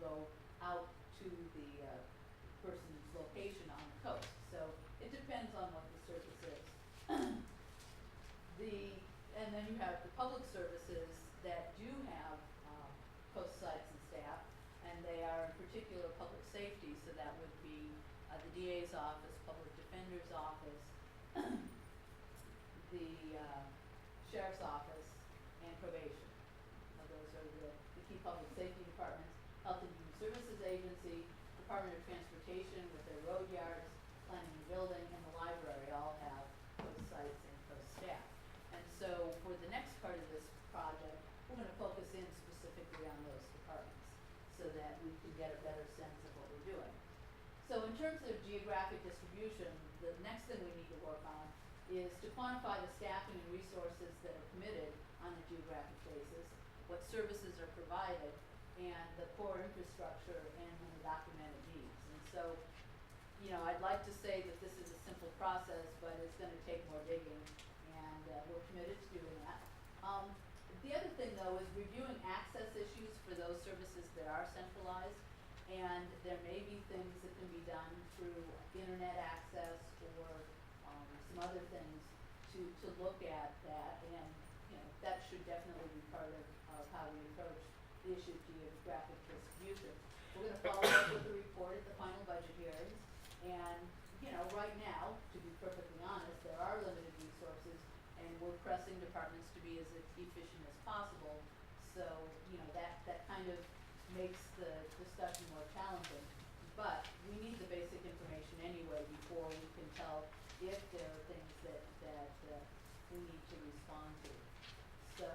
go out to the person's location on the coast. So it depends on what the service is. And then you have the public services that do have coast sites and staff, and they are in particular public safety, so that would be the DA's office, public defender's office, the sheriff's office, and probation. Those are the key public safety departments. Health and Human Services Agency, Department of Transportation with their road yards, planning and building, and the library all have coast sites and coast staff. And so for the next part of this project, we're going to focus in specifically on those departments so that we can get a better sense of what we're doing. So in terms of geographic distribution, the next thing we need to work on is to quantify the staffing and resources that are committed on a geographic basis, what services are provided, and the core infrastructure and the documented needs. And so, you know, I'd like to say that this is a simple process, but it's going to take more digging, and we're committed to doing that. The other thing, though, is reviewing access issues for those services that are centralized, and there may be things that can be done through internet access or some other things to look at that, and you know, that should definitely be part of how we approach the issue of geographic distribution. We're going to follow up with the report at the final budget hearings, and you know, right now, to be perfectly honest, there are limited resources, and we're pressing departments to be as efficient as possible. So you know, that kind of makes the discussion more challenging. But we need the basic information anyway before we can tell if there are things that we need to respond to. So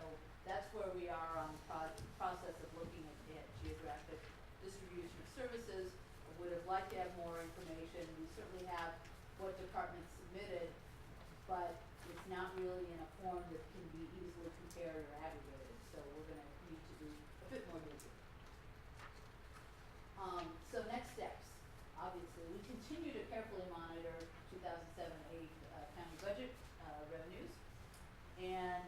that's where we are on the process of looking at geographic distribution of services. I would have liked to have more information. We certainly have what departments submitted, but it's not really in a form that can be easily compared or aggregated. So we're going to need to do a bit more digging. So next steps. Obviously, we continue to carefully monitor 2007-8 county budget revenues and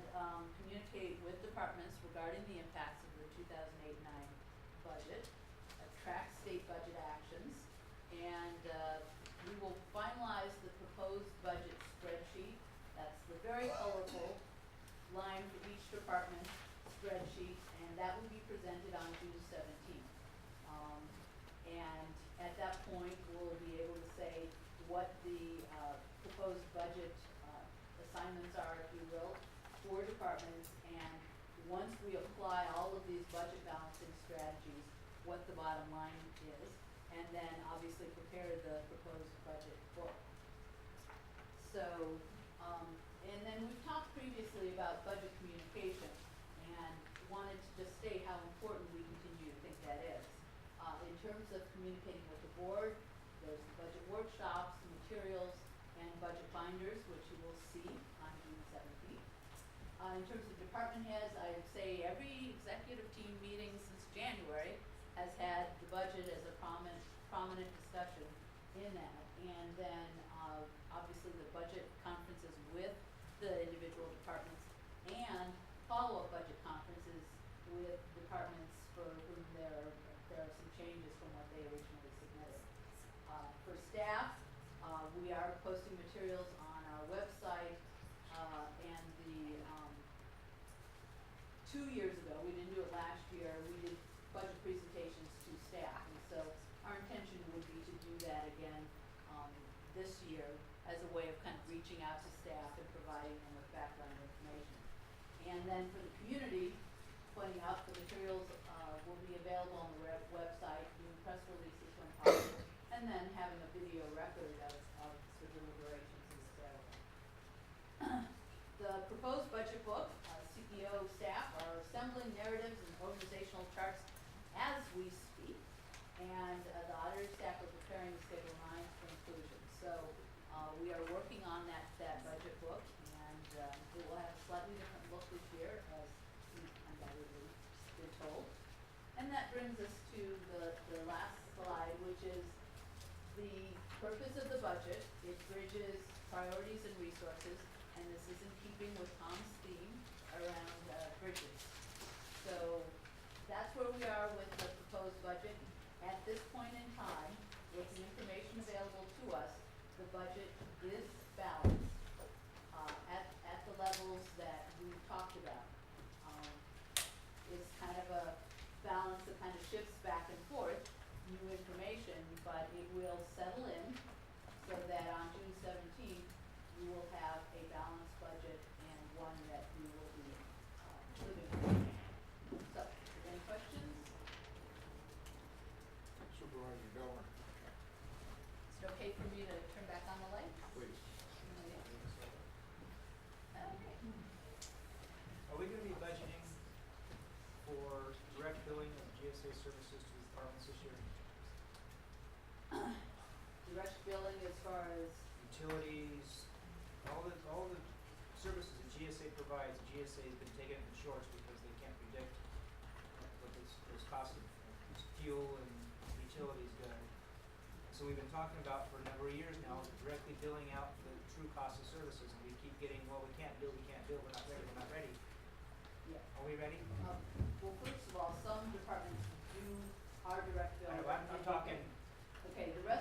communicate with departments regarding the impacts of the 2008-9 budget, track state budget actions, and we will finalize the proposed budget spreadsheet. That's the very colorful line for each department spreadsheet, and that will be presented on June 17th. And at that point, we'll be able to say what the proposed budget assignments are, if you will, for departments, and once we apply all of these budget balancing strategies, what the bottom line is, and then obviously prepare the proposed budget book. So, and then we've talked previously about budget communication, and wanted to just state how important we continue to think that is. In terms of communicating with the board, there's the budget workshops, materials, and budget binders, which you will see on June 17th. In terms of department heads, I'd say every executive team meeting since January has had the budget as a prominent discussion in that. And then obviously the budget conferences with the individual departments and follow-up budget conferences with departments for whom there are some changes from what they originally submitted. For staff, we are posting materials on our website, and 2 years ago, we didn't do it last year, we did budget presentations to staff, and so our intention would be to do that again this year as a way of kind of reaching out to staff and providing them with background information. And then for the community, pointing out the materials will be available on the website, doing press releases when possible, and then having a video record of the deliberations is available. The proposed budget book, CEO staff are assembling narratives and organizational charts as we speak, and the auditor staff are preparing the Schedule 9 for inclusion. So we are working on that budget book, and it will have a slightly different look this year, as we've undoubtedly been told. And that brings us to the last slide, which is the purpose of the budget. It bridges priorities and resources, and this is in keeping with Tom's theme around bridges. So that's where we are with the proposed budget. us, the budget is balanced, at the levels that we talked about. Um, it's kind of a balance that kind of shifts back and forth, new information, but it will settle in so that on June 17th, you will have a balanced budget and one that you will be, living with. So, any questions? Supervisor Delmer, Is it okay for me to turn back on the lights? please. Okay. Are we gonna be budgeting for direct billing of GSA services to the departments this year? Direct billing as far as, Utilities, all the services that GSA provides, GSA has been taking it in shorts because they can't predict what those costs of fuel and utilities gonna. So we've been talking about for a number of years now, directly billing out the true cost of services, and we keep getting, well, we can't bill, we're not ready. yeah. Are we ready? Well, first of all, some departments do our direct billing. I'm talking, Okay, the rest